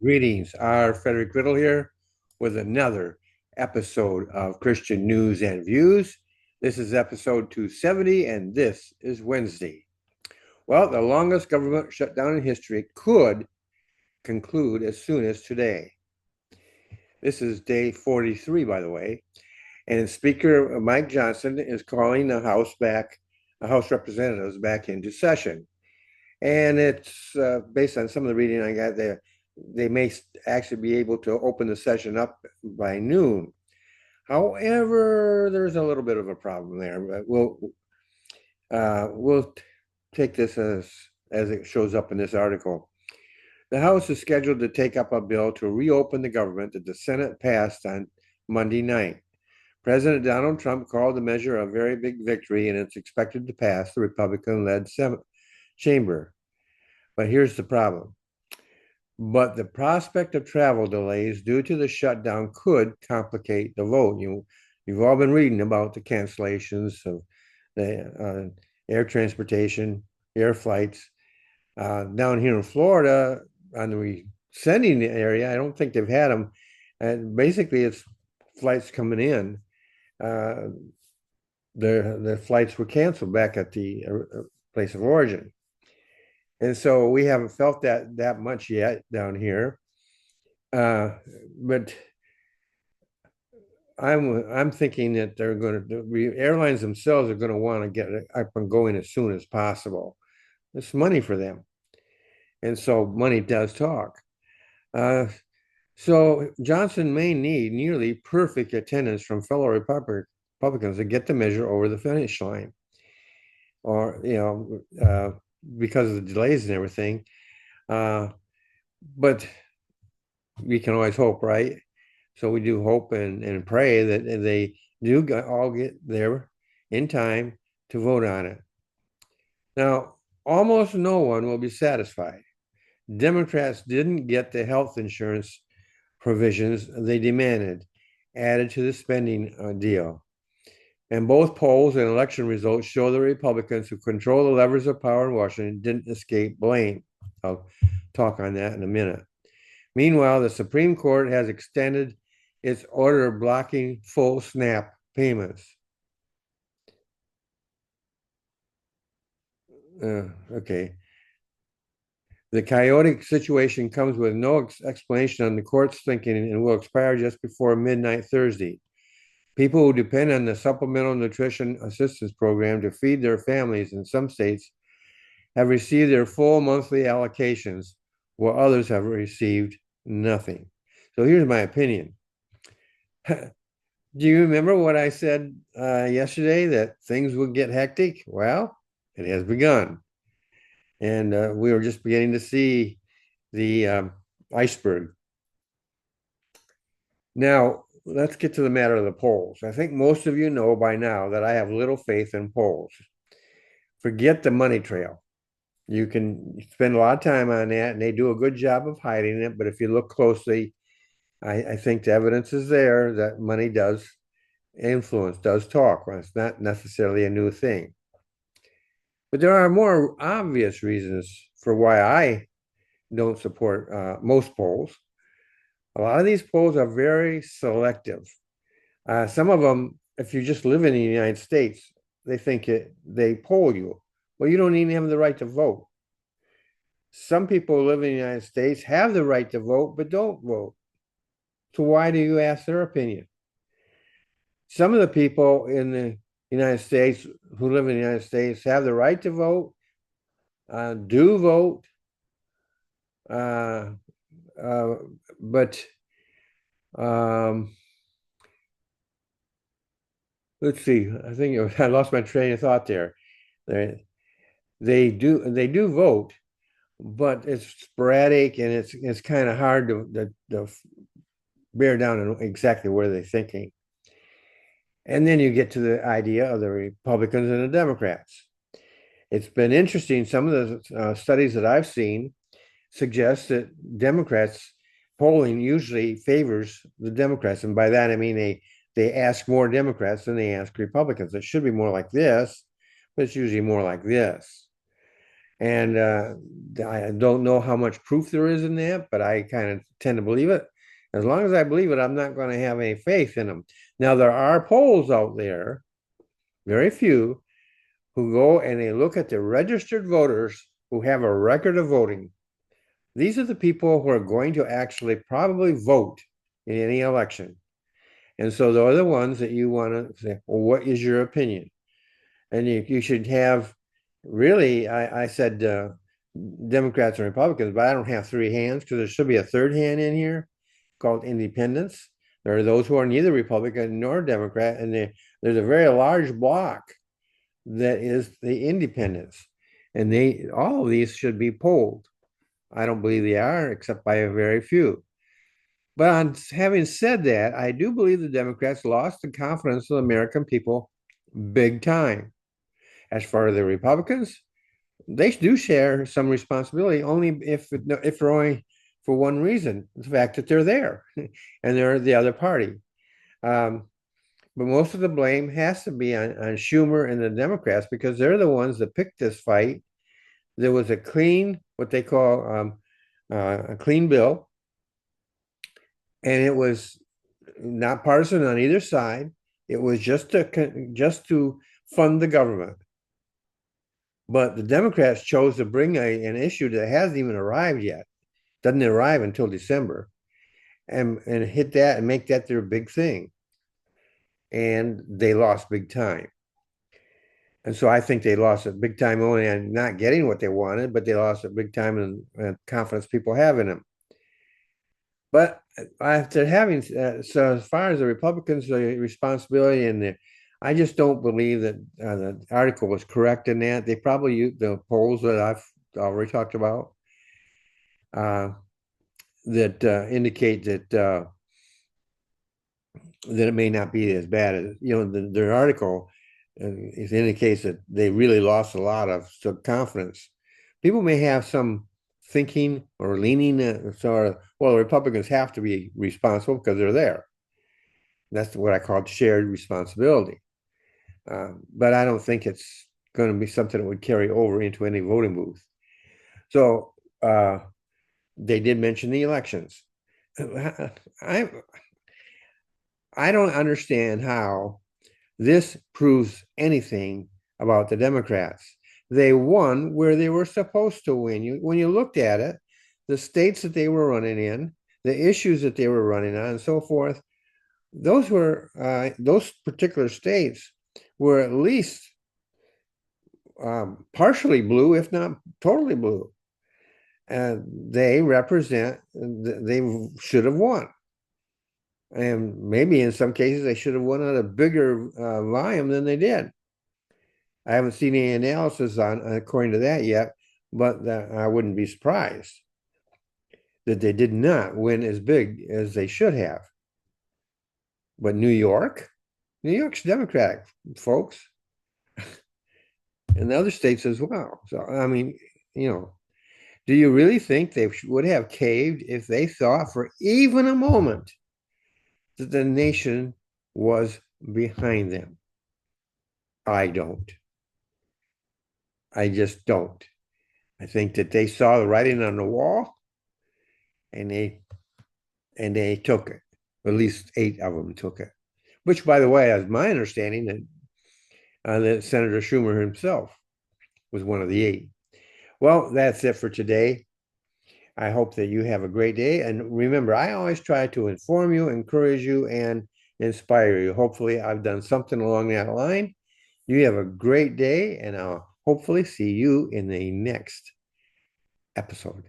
Greetings. Our Frederick Riddle here with another episode of Christian News and Views. This is episode 270, and this is Wednesday. Well, the longest government shutdown in history could conclude as soon as today. This is day 43, by the way, and Speaker Mike Johnson is calling the House Representatives back into session. And it's based on some of the reading I got there. They may actually be able to open the session up by noon. However, there's a little bit of a problem there, but we'll take this as it shows up in this article. The House is scheduled to take up a bill to reopen the government that the Senate passed on Monday night. President Donald Trump called the measure a very big victory, and it's expected to pass the Republican-led chamber. But here's the problem. But the prospect of travel delays due to the shutdown could complicate the vote. You've all been reading about the cancellations of the air transportation, air flights. Down here in Florida, on the sending area, I don't think they've had them. And basically, it's flights coming in. The flights were canceled back at the place of origin. And so we haven't felt that much yet down here. But I'm thinking that the airlines themselves are going to want to get it up and going as soon as possible. It's money for them. And so money does talk. So Johnson may need nearly perfect attendance from fellow Republicans to get the measure over the finish line. Or, because of the delays and everything. But we can always hope, right? So we do hope and pray that they do all get there in time to vote on it. Now, almost no one will be satisfied. Democrats didn't get the health insurance provisions they demanded added to the spending deal. And both polls and election results show the Republicans who control the levers of power in Washington didn't escape blame. I'll talk on that in a minute. Meanwhile, the Supreme Court has extended its order blocking full SNAP payments. Okay. The chaotic situation comes with no explanation on the court's thinking and will expire just before midnight Thursday. People who depend on the Supplemental Nutrition Assistance Program to feed their families in some states have received their full monthly allocations, while others have received nothing. So here's my opinion. Do you remember what I said yesterday, that things would get hectic? Well, it has begun. And we were just beginning to see the iceberg. Now, let's get to the matter of the polls. I think most of you know by now that I have little faith in polls. Forget the money trail. You can spend a lot of time on that, and they do a good job of hiding it. But if you look closely, I think the evidence is there that money does influence, does talk. Well, it's not necessarily a new thing. But there are more obvious reasons for why I don't support most polls. A lot of these polls are very selective. Some of them, if you just live in the United States, they think they poll you. Well, you don't even have the right to vote. Some people who live in the United States have the right to vote, but don't vote. So why do you ask their opinion? Some of the people in the United States who live in the United States have the right to vote, do vote, but let's see. I think I lost my train of thought there. They do vote, but it's sporadic and it's kind of hard to bear down on exactly what are they thinking. And then you get to the idea of the Republicans and the Democrats. It's been interesting. Some of the studies that I've seen suggest that Democrats polling usually favors the Democrats, and by that I mean they ask more Democrats than they ask Republicans. It should be more like this, but it's usually more like this. And I don't know how much proof there is in that, but I kind of tend to believe it. As long as I believe it, I'm not going to have any faith in them. Now, there are polls out there, very few, who go and they look at the registered voters who have a record of voting. These are the people who are going to actually probably vote in any election. And so they're the ones that you want to say, well, what is your opinion? And you should have really, I said Democrats and Republicans, but I don't have three hands because there should be a third hand in here called independents. There are those who are neither Republican nor Democrat, and there's a very large block that is the independents. And all of these should be polled. I don't believe they are, except by a very few. But having said that, I do believe the Democrats lost the confidence of the American people big time. As far as the Republicans, they do share some responsibility, only if they're only for one reason, the fact that they're there and they're the other party. Um, but most of the blame has to be on Schumer and the Democrats because they're the ones that picked this fight. There was a clean, what they call a clean bill, and it was not partisan on either side. It was just to fund the government. But the Democrats chose to bring an issue that hasn't even arrived yet, doesn't arrive until December, and hit that and make that their big thing. And they lost big time. And so I think they lost it big time only on not getting what they wanted, but they lost it big time in confidence people have in them. But after having so as far as the Republicans' responsibility I just don't believe that the article was correct in that. They probably used the polls that I've already talked about that indicate that it may not be as bad as their article. It indicates that they really lost a lot of confidence. People may have some thinking or leaning sort of, well, Republicans have to be responsible because they're there. That's what I call shared responsibility. But I don't think it's going to be something that would carry over into any voting booth. So they did mention the elections. I I don't understand how this proves anything about the Democrats. They won where they were supposed to win. When you looked at it, the states that they were running in, the issues that they were running on, and so forth, those particular states were at least partially blue, if not totally blue. And they represent, they should have won. And maybe in some cases they should have won at a bigger volume than they did. I haven't seen any analysis on according to that yet, but I wouldn't be surprised that they did not win as big as they should have. But New York's Democratic, folks, and the other states as well. So I mean, do you really think they would have caved if they thought for even a moment that the nation was behind them? I don't. I just don't. I think that they saw the writing on the wall and they took it. At least 8 of them took it. Which, by the way, is my understanding that Senator Schumer himself was one of the 8. Well, that's it for today. I hope that you have a great day. And remember, I always try to inform you, encourage you, and inspire you. Hopefully, I've done something along that line. You have a great day, and I'll hopefully see you in the next episode.